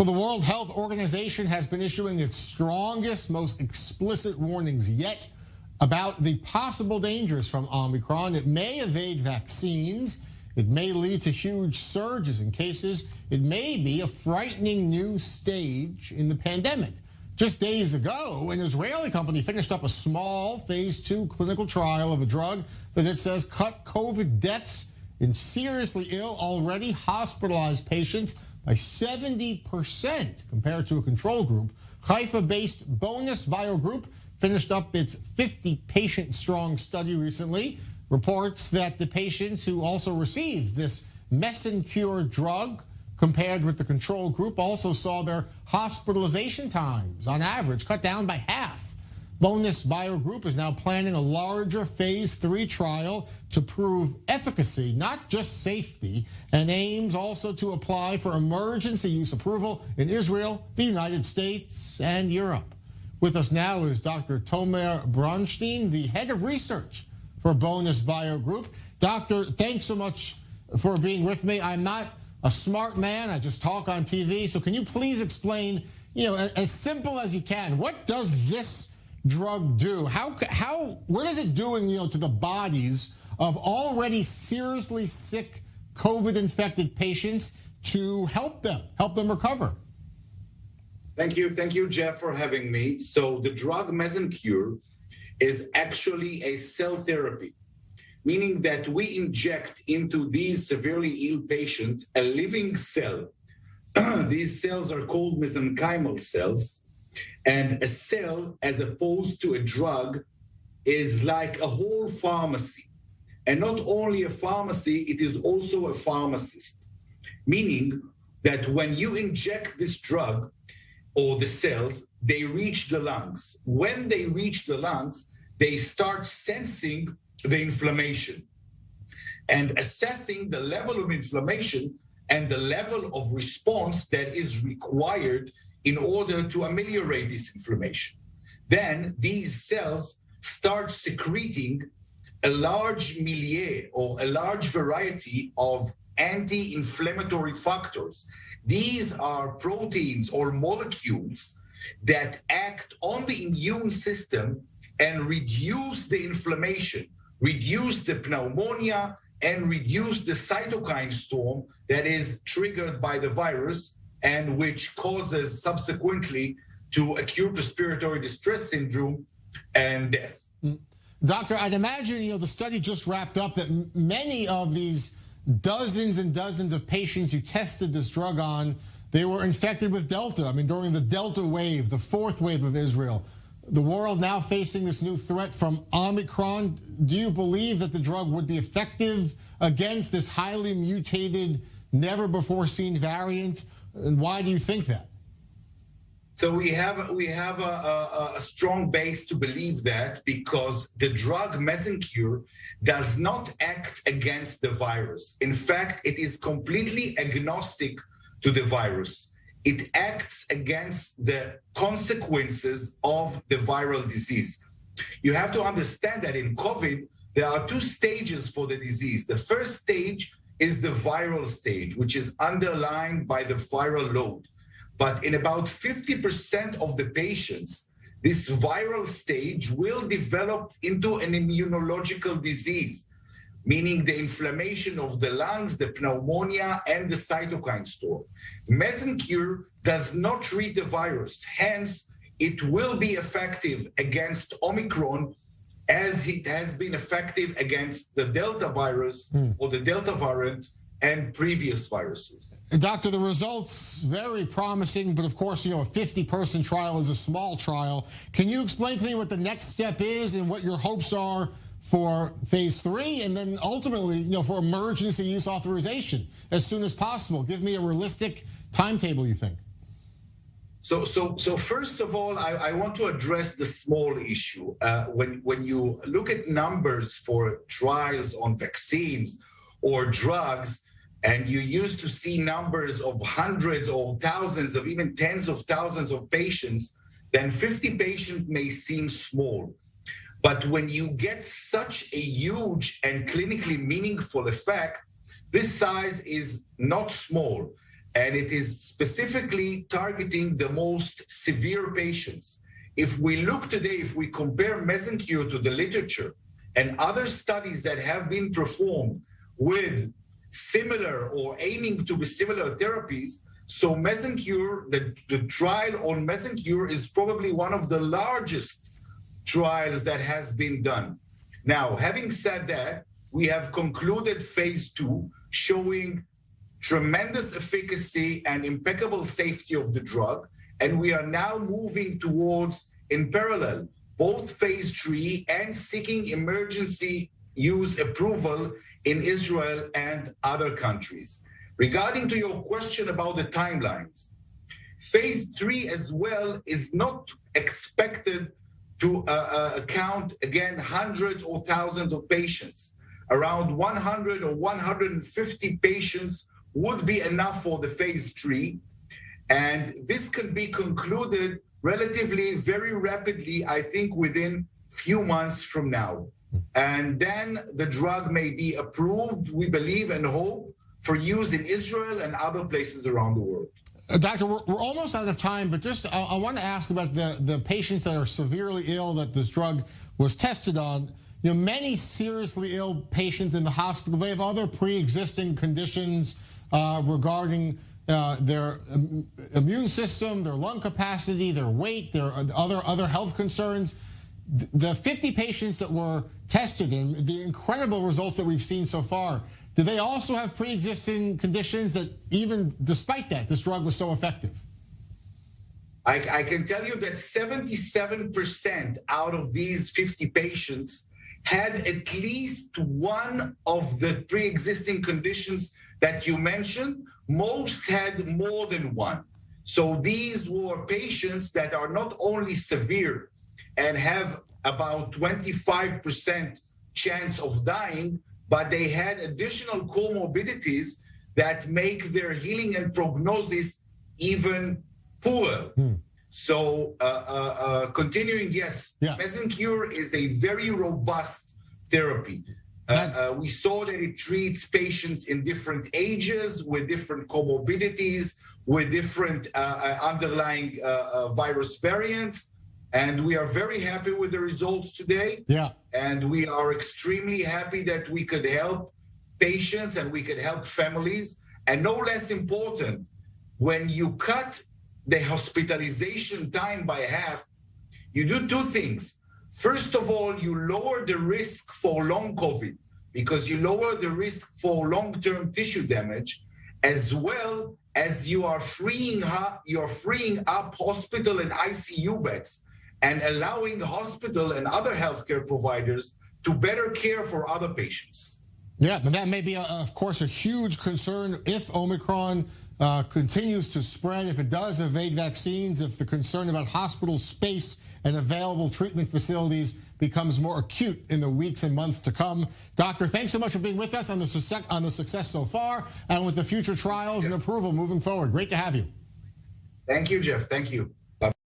Well, the World Health Organization has been issuing its strongest, most explicit warnings yet about the possible dangers from Omicron. It may evade vaccines. It may lead to huge surges in cases. It may be a frightening new stage in the pandemic. Just days ago, an Israeli company finished up a small phase 2 clinical trial of a drug that it says cut COVID deaths in seriously ill, already hospitalized patients by 70% compared to a control group. Haifa-based Bonus Bio Group finished up its 50-patient-strong study recently. Reports that the patients who also received this Mesencure drug compared with the control group also saw their hospitalization times, on average, cut down by half. Bonus Bio Group is now planning a larger phase 3 trial to prove efficacy, not just safety, and aims also to apply for emergency use approval in Israel, the United States, and Europe. With us now is Dr. Tomer Bronstein, the head of research for Bonus Bio Group. Doctor, thanks so much for being with me. I'm not a smart man. I just talk on TV. So can you please explain, as simple as you can, what does this drug do? What is it doing, to the bodies of already seriously sick COVID-infected patients to help them recover? Thank you, Jeff, for having me. So the drug Mesencure is actually a cell therapy, meaning that we inject into these severely ill patients a living cell. These cells are called mesenchymal cells. And a cell, as opposed to a drug, is like a whole pharmacy. And not only a pharmacy, it is also a pharmacist. Meaning that when you inject this drug or the cells, they reach the lungs. When they reach the lungs, they start sensing the inflammation and assessing the level of inflammation and the level of response that is required in order to ameliorate this inflammation. Then these cells start secreting a large milieu or a large variety of anti-inflammatory factors. These are proteins or molecules that act on the immune system and reduce the inflammation, reduce the pneumonia, and reduce the cytokine storm that is triggered by the virus and which causes subsequently to acute respiratory distress syndrome and death. Doctor, I'd imagine, the study just wrapped up that many of these dozens and dozens of patients you tested this drug on, they were infected with Delta. I mean, during the Delta wave, the fourth wave of Israel, the world now facing this new threat from Omicron. Do you believe that the drug would be effective against this highly mutated, never before seen variant? And why do you think that? So we have a strong base to believe that, because the drug Mesencure does not act against the virus. In fact, it is completely agnostic to the virus. It acts against the consequences of the viral disease. You have to understand that in COVID, there are two stages for the disease. The first stage is the viral stage, which is underlined by the viral load. But in about 50% of the patients, this viral stage will develop into an immunological disease, meaning the inflammation of the lungs, the pneumonia, and the cytokine storm. Mesencure does not treat the virus. Hence, it will be effective against Omicron as it has been effective against the Delta virus or the Delta variant and previous viruses. Doctor, the results very promising, but of course, a 50-person trial is a small trial. Can you explain to me what the next step is and what your hopes are for phase 3 and then ultimately, for emergency use authorization as soon as possible? Give me a realistic timetable, you think. So first of all, I want to address the small issue. When you look at numbers for trials on vaccines or drugs, and you used to see numbers of hundreds or thousands of even tens of thousands of patients, then 50 patients may seem small. But when you get such a huge and clinically meaningful effect, this size is not small. and it is specifically targeting the most severe patients. If we look today, if we compare Mesencure to the literature and other studies that have been performed with similar or aiming to be similar therapies, so Mesencure, the trial on Mesencure is probably one of the largest trials that has been done. Now, having said that, we have concluded phase 2, showing tremendous efficacy and impeccable safety of the drug. And we are now moving towards, in parallel, both phase 3 and seeking emergency use approval in Israel and other countries. Regarding to your question about the timelines, phase 3 as well is not expected to count, again, hundreds or thousands of patients. Around 100 or 150 patients would be enough for the phase 3. And this can be concluded relatively very rapidly, I think within few months from now. And then the drug may be approved, we believe and hope, for use in Israel and other places around the world. Doctor, we're almost out of time, but just I want to ask about the patients that are severely ill that this drug was tested on. You know, many seriously ill patients in the hospital, they have other pre-existing conditions regarding their immune system, their lung capacity, their weight, their other health concerns. The 50 patients that were tested and the incredible results that we've seen so far, do they also have pre-existing conditions that even despite that, this drug was so effective? I can tell you that 77% out of these 50 patients had at least one of the pre-existing conditions that you mentioned. Most had more than one. So these were patients that are not only severe and have about 25% chance of dying, but they had additional comorbidities that make their healing and prognosis even poorer. So continuing, yes, Mesencure is a very robust therapy. We saw that it treats patients in different ages, with different comorbidities, with different underlying virus variants. And we are very happy with the results today. Yeah. And we are extremely happy that we could help patients and we could help families. And no less important, when you cut the hospitalization time by half, you do two things. First of all, you lower the risk for long COVID because you lower the risk for long-term tissue damage, as well as you are freeing up hospital and ICU beds and allowing hospital and other healthcare providers to better care for other patients. Yeah, but that may be, of course, a huge concern if Omicron continues to spread, if it does evade vaccines, if the concern about hospital space and available treatment facilities becomes more acute in the weeks and months to come. Doctor, thanks so much for being with us on the success so far and with the future trials and approval moving forward. Great to have you. Thank you, Jeff. Thank you.